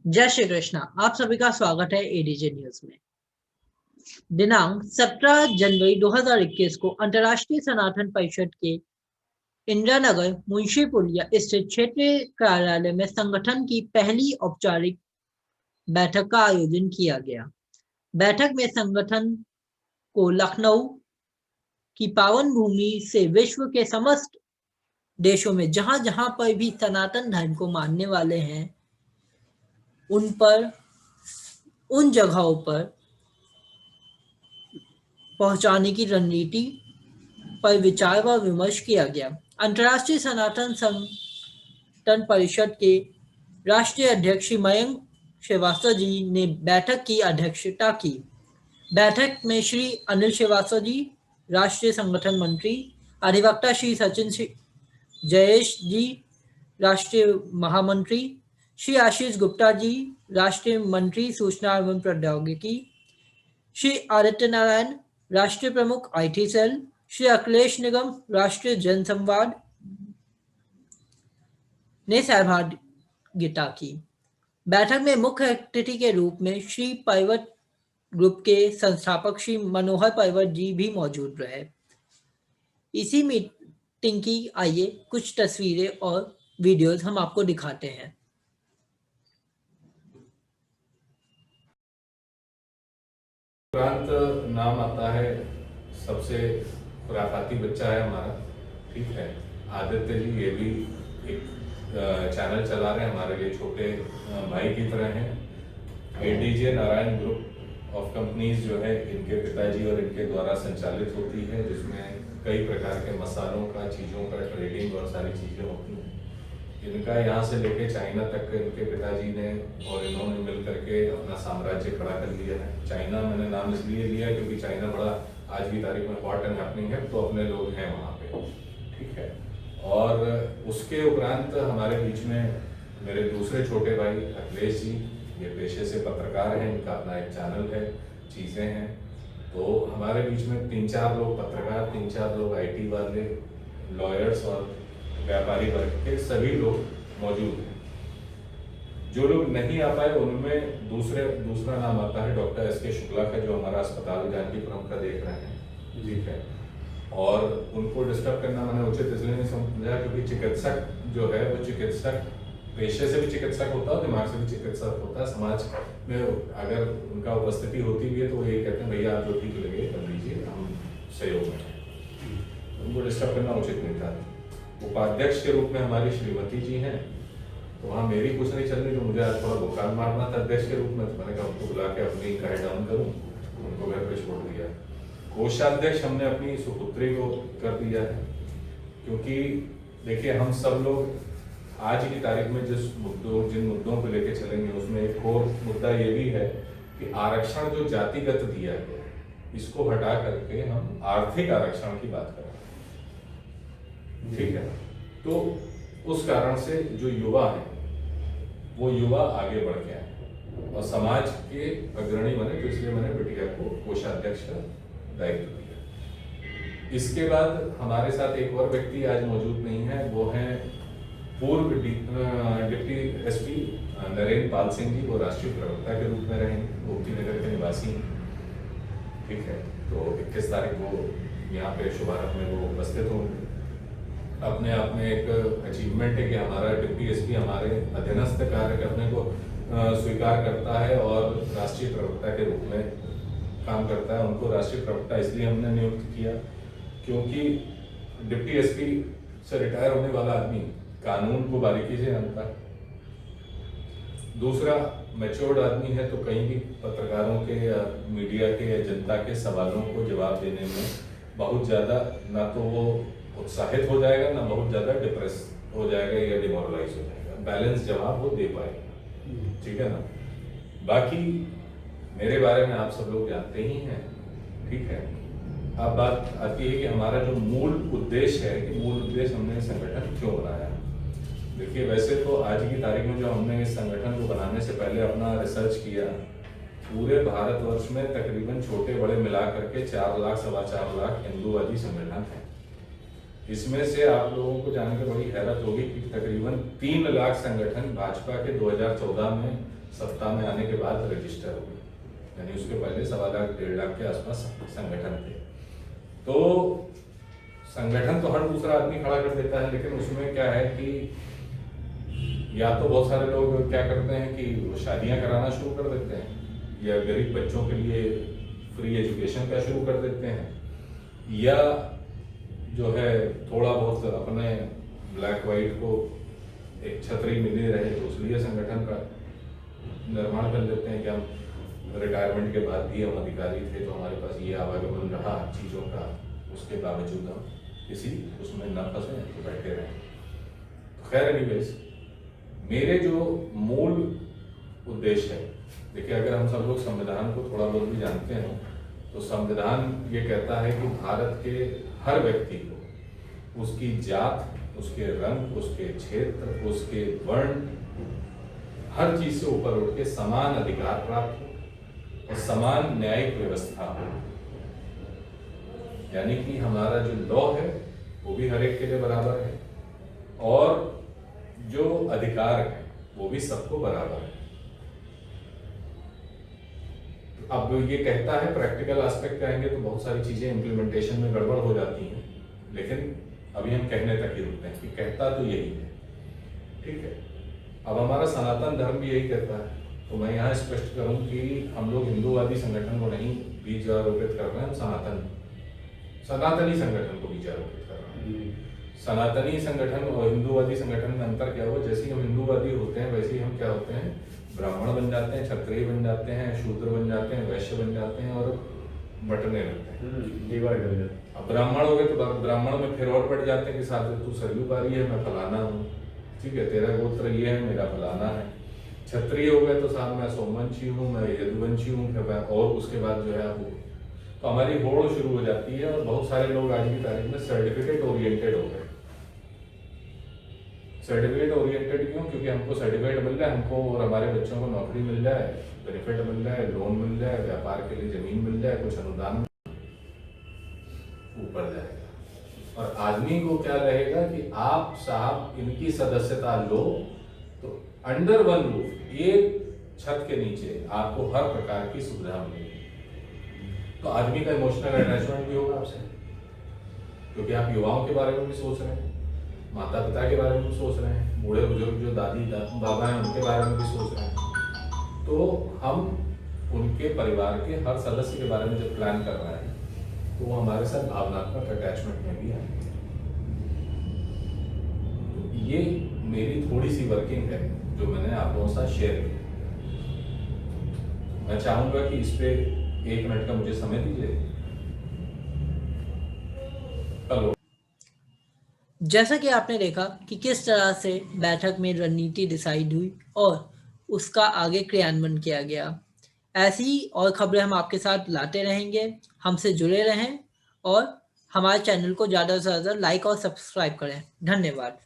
जय श्री कृष्णा। आप सभी का स्वागत है एडीजे न्यूज में। दिनांक 17 जनवरी 2021 को अंतर्राष्ट्रीय सनातन परिषद के इंदिरा नगर मुंशी पुलिया स्थित क्षेत्रीय कार्यालय में संगठन की पहली औपचारिक बैठक का आयोजन किया गया। बैठक में संगठन को लखनऊ की पावन भूमि से विश्व के समस्त देशों में जहां जहां पर भी सनातन धर्म को मानने वाले हैं उन जगहों पर पहुंचाने की रणनीति पर विचार व विमर्श किया गया। अंतर्राष्ट्रीय सनातन संगठन परिषद के राष्ट्रीय अध्यक्ष मयंक श्रीवास्तव जी ने बैठक की अध्यक्षता की। बैठक में श्री अनिल श्रीवास्तव जी, राष्ट्रीय संगठन मंत्री, अधिवक्ता श्री सचिन जयेश जी, राष्ट्रीय महामंत्री, श्री आशीष गुप्ता जी, राष्ट्रीय मंत्री सूचना एवं प्रौद्योगिकी, श्री आदित्य नारायण, राष्ट्रीय प्रमुख आईटी सेल, श्री अखिलेश निगम, राष्ट्रीय जनसंवाद ने सहभागिता की। बैठक में मुख्य अतिथि के रूप में श्री पर्वत ग्रुप के संस्थापक श्री मनोहर पर्वत जी भी मौजूद रहे। इसी मीटिंग की आइए कुछ तस्वीरें और वीडियोस हम आपको दिखाते हैं। उपरांत नाम आता है, सबसे खुराफाती बच्चा है हमारा, ठीक है। आदित्य जी ये भी एक चैनल चला रहे हैं, हमारे लिए छोटे भाई की तरह हैं। ADJ Narayan group of companies जो है इनके पिताजी और इनके द्वारा संचालित होती है, जिसमें कई प्रकार के मसालों का, चीज़ों का ट्रेडिंग और सारी चीज़ें होती हैं। इनका यहाँ से लेके चाइना तक इनके पिताजी ने और इन्होंने मिल करके अपना साम्राज्य खड़ा कर लिया है। चाइना मैंने नाम इसलिए लिया क्योंकि चाइना बड़ा आज की तारीख में हॉट एंड हैपनिंग है, तो अपने लोग हैं वहाँ पे, ठीक है। और उसके उपरांत हमारे बीच में मेरे दूसरे छोटे भाई अखिलेश जी, ये पेशे से पत्रकार हैं, इनका अपना एक चैनल है, चीज़ें हैं। तो हमारे बीच में 3-4 लोग पत्रकार, 3-4 लोग IT वाले, लॉयर्स और व्यापारी वर्ग के सभी लोग मौजूद हैं। जो लोग नहीं आ पाए उनमें दूसरा नाम आता है डॉक्टर SK शुक्ला का, जो हमारा अस्पताल जानकीपुरम का देख रहे हैं, ठीक है। और उनको डिस्टर्ब करना मैंने उचित इसलिए नहीं समझा क्योंकि चिकित्सक जो है वो चिकित्सक पेशे से भी चिकित्सक होता है, दिमाग से भी चिकित्सक होता है। समाज में अगर उनका उपस्थिति होती भी है तो वो ये कहते हैं भैया आप जो ठीक लगे कर लीजिए, हम सहयोग में हैं। उनको डिस्टर्ब करना उचित नहीं था। उपाध्यक्ष के रूप में हमारी श्रीमती जी हैं, तो वहाँ मेरी कुछ नहीं चल रही, तो मुझे आज थोड़ा बुखार मारना था अध्यक्ष के रूप में, तो मैंने कहा उनको बुला के अपनी गाइड डाउन करूँ, उनको घर पे छोड़ दिया। कोषाध्यक्ष हमने अपनी सुपुत्री को कर दिया है, क्योंकि देखिए हम सब लोग आज की तारीख में जिन मुद्दों को लेके चलेंगे उसमें एक और मुद्दा ये भी है कि आरक्षण जो जातिगत दिया गया इसको हटा करके हम आर्थिक आरक्षण की बात करें, ठीक है। तो उस कारण से जो युवा है वो युवा आगे बढ़ गया है और समाज के अग्रणी बने, तो इसलिए मैंने बिटिया को कोषाध्यक्ष का दायित्व दिया। इसके बाद हमारे साथ एक और व्यक्ति आज मौजूद नहीं है, वो है पूर्व डिप्टी SP नरेंद्र पाल सिंह जी, वो राष्ट्रीय प्रवक्ता के रूप में रहेंगे, गोमती नगर के निवासी हैं, ठीक है। तो 21 तारीख को यहाँ पे शुभारंभ में वो उपस्थित होंगे। अपने आप में एक अचीवमेंट है कि हमारा डिप्टी SP हमारे अधीनस्थ कार्य करने को स्वीकार करता है और राष्ट्रीय प्रवक्ता के रूप में काम करता है। उनको राष्ट्रीय प्रवक्ता इसलिए हमने नियुक्त किया क्योंकि डिप्टी SP से रिटायर होने वाला आदमी कानून को बारीकी से जानता है, दूसरा मैच्योर्ड आदमी है, तो कहीं भी पत्रकारों के या मीडिया के या जनता के सवालों को जवाब देने में बहुत ज़्यादा ना तो वो उत्साहित हो जाएगा, ना बहुत ज़्यादा डिप्रेस हो जाएगा या डिमोरलाइज हो जाएगा, बैलेंस जवाब वो दे पाएगा, ठीक है ना। बाकी मेरे बारे में आप सब लोग जानते ही हैं, ठीक है। अब बात आती है कि हमारा जो मूल उद्देश्य है कि मूल उद्देश्य हमने संगठन क्यों बनाया। देखिए वैसे तो आज की तारीख में जो हमने इस संगठन को बनाने से पहले अपना रिसर्च किया, पूरे भारतवर्ष में तकरीबन छोटे बड़े मिला करके 4 लाख 4.25 लाख हिंदूवादी संगठन हैं। इसमें से आप लोगों को जानकर बड़ी हैरत होगी कि तकरीबन 3 लाख संगठन भाजपा के 2014 में सत्ता में आने के बाद रजिस्टर हुए, यानी उसके पहले 1.25 लाख 1.5 लाख के आसपास संगठन थे। तो संगठन तो हर दूसरा आदमी खड़ा कर देता है, लेकिन उसमें क्या है कि या तो बहुत सारे लोग क्या करते हैं कि वो शादियां कराना शुरू कर देते हैं, या गरीब बच्चों के लिए फ्री एजुकेशन का शुरू कर देते हैं, या जो है थोड़ा बहुत अपने ब्लैक वाइट को एक छतरी मिली रहे तो इसलिए संगठन का निर्माण कर देते हैं कि हम रिटायरमेंट के बाद भी हम अधिकारी थे तो हमारे पास ये आवागमन रहा चीज़ों का, उसके बावजूद हम किसी उसमें न फंसे तो बैठे रहें। तो खैर एनीवेज, मेरे जो मूल उद्देश्य है, देखिए अगर हम सब लोग संविधान को थोड़ा बहुत भी जानते हैं तो संविधान ये कहता है कि भारत के हर व्यक्ति को उसकी जात, उसके रंग, उसके क्षेत्र, उसके वर्ण, हर चीज से ऊपर उठ के समान अधिकार प्राप्त हो और समान न्यायिक व्यवस्था हो। यानी कि हमारा जो लॉ है वो भी हर एक के लिए बराबर है और जो अधिकार है वो भी सबको बराबर है। अब ये कहता है, प्रैक्टिकल एस्पेक्ट कहेंगे तो बहुत सारी चीजें इम्प्लीमेंटेशन में गड़बड़ हो जाती हैं, लेकिन अभी हम कहने तक ही रुकते हैं कि कहता तो यही है, ठीक है। अब हमारा सनातन धर्म भी यही कहता है, तो मैं यहाँ स्पष्ट करूं कि हम लोग हिंदूवादी संगठन को नहीं बीज आरोपित कर रहे हैं, हम सनातनी संगठन को बीज आरोपित कर रहे हैं। सनातनी संगठन और हिंदूवादी संगठन में अंतर क्या हुआ, जैसे ही हम हिंदूवादी होते हैं वैसे ही हम क्या होते हैं, ब्राह्मण बन जाते हैं, क्षत्रिय बन जाते हैं, शूद्र बन जाते हैं, वैश्य बन जाते हैं और बटने लगते हैं, डिवाइड हो जाते हैं। अब ब्राह्मण हो गए तो ब्राह्मण में फिर और बढ़ जाते हैं कि साथ तू सरयू पारी है, मैं फलाना हूँ, ठीक है, तेरा गोत्र ये है, मेरा फलाना है। क्षत्रिय हो गए तो साथ मैं सोमवंशी हूँ, मैं यदुवंशी हूँ, और उसके बाद जो है आप, तो हमारी होड़ शुरू हो जाती है। और बहुत सारे लोग आज की तारीख में सर्टिफिकेट ओरिएंटेड हो गए। सर्टिफिकेट ओरिएंटेड क्यों? क्योंकि हमको सर्टिफिकेट मिल जाए, हमको और हमारे बच्चों को नौकरी मिल जाए, बेनिफिट मिल जाए, लोन मिल जाए, व्यापार के लिए जमीन मिल जाए, कुछ अनुदान ऊपर जाएगा। और आदमी को क्या रहेगा कि आप साहब इनकी सदस्यता लो तो अंडर वन रूफ, एक छत के नीचे आपको हर प्रकार की सुविधा मिलेगी। तो आदमी का इमोशनल अटैचमेंट भी होगा आपसे, क्योंकि आप युवाओं के बारे में भी सोच रहे हैं, माता पिता के बारे में भी सोच रहे हैं, बूढ़े बुजुर्ग जो दादी बाबा हैं उनके बारे में भी सोच रहे हैं। तो हम उनके परिवार के हर सदस्य के बारे में जब प्लान कर रहे हैं तो वो हमारे साथ भावनात्मक अटैचमेंट में भी आएंगे। तो ये मेरी थोड़ी सी वर्किंग है जो मैंने आप लोगों के साथ शेयर की। मैं चाहूंगा कि इस पे 1 मिनट का मुझे समय दीजिए। हेलो। जैसा कि आपने देखा कि किस तरह से बैठक में रणनीति डिसाइड हुई और उसका आगे क्रियान्वयन किया गया। ऐसी ही और खबरें हम आपके साथ लाते रहेंगे। हमसे जुड़े रहें और हमारे चैनल को ज़्यादा से ज़्यादा लाइक और सब्सक्राइब करें। धन्यवाद।